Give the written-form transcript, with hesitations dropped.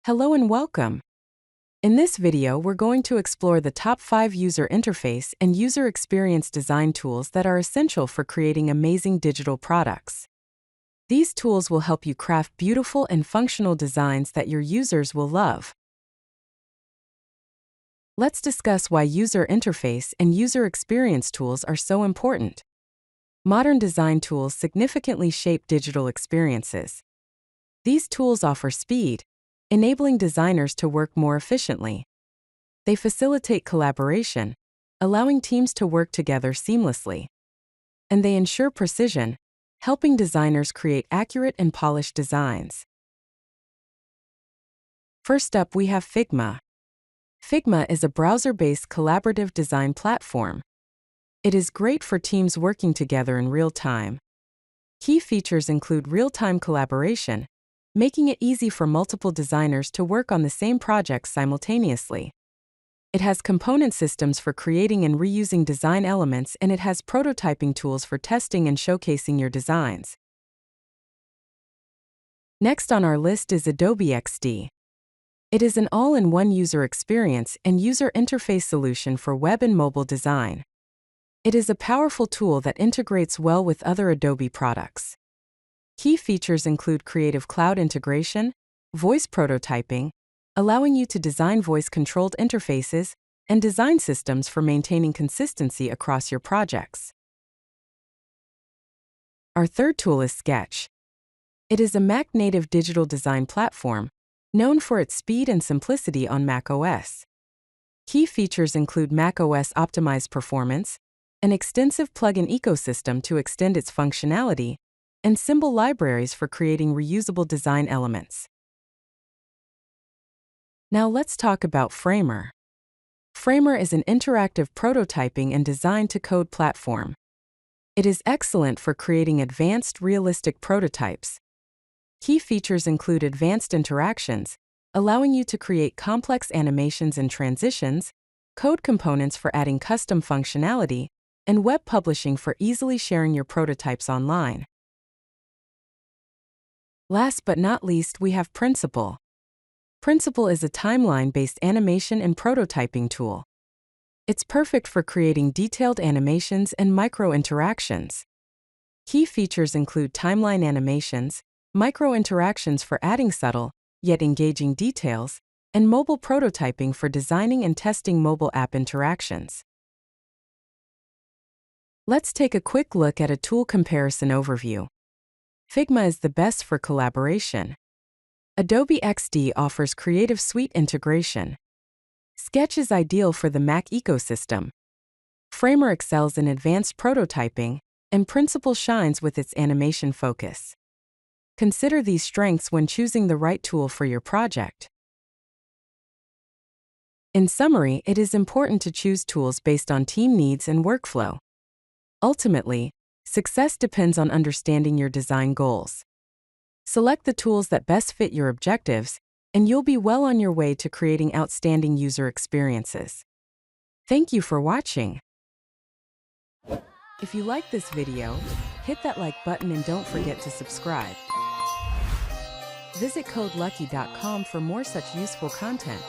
Hello and welcome. In this video, we're going to explore the top 5 user interface and user experience design tools that are essential for creating amazing digital products. These tools will help you craft beautiful and functional designs that your users will love. Let's discuss why user interface and user experience tools are so important. Modern design tools significantly shape digital experiences. These tools offer speed, enabling designers to work more efficiently. They facilitate collaboration, allowing teams to work together seamlessly. And they ensure precision, helping designers create accurate and polished designs. First up, we have Figma. Figma is a browser-based collaborative design platform. It is great for teams working together in real time. Key features include real-time collaboration, making it easy for multiple designers to work on the same projects simultaneously. It has component systems for creating and reusing design elements, and it has prototyping tools for testing and showcasing your designs. Next on our list is Adobe XD. It is an all-in-one user experience and user interface solution for web and mobile design. It is a powerful tool that integrates well with other Adobe products. Key features include Creative Cloud integration, voice prototyping, allowing you to design voice-controlled interfaces, and design systems for maintaining consistency across your projects. Our third tool is Sketch. It is a Mac-native digital design platform, known for its speed and simplicity on macOS. Key features include macOS-optimized performance, an extensive plugin ecosystem to extend its functionality, and symbol libraries for creating reusable design elements. Now let's talk about Framer. Framer is an interactive prototyping and design-to-code platform. It is excellent for creating advanced, realistic prototypes. Key features include advanced interactions, allowing you to create complex animations and transitions, code components for adding custom functionality, and web publishing for easily sharing your prototypes online. Last but not least, we have Principle. Principle is a timeline-based animation and prototyping tool. It's perfect for creating detailed animations and micro-interactions. Key features include timeline animations, micro-interactions for adding subtle, yet engaging details, and mobile prototyping for designing and testing mobile app interactions. Let's take a quick look at a tool comparison overview. Figma is the best for collaboration. Adobe XD offers Creative Suite integration. Sketch is ideal for the Mac ecosystem. Framer excels in advanced prototyping, and Principle shines with its animation focus. Consider these strengths when choosing the right tool for your project. In summary, it is important to choose tools based on team needs and workflow. Ultimately, success depends on understanding your design goals. Select the tools that best fit your objectives, and you'll be well on your way to creating outstanding user experiences. Thank you for watching. If you like this video, hit that like button and don't forget to subscribe. Visit codelucky.com for more such useful content.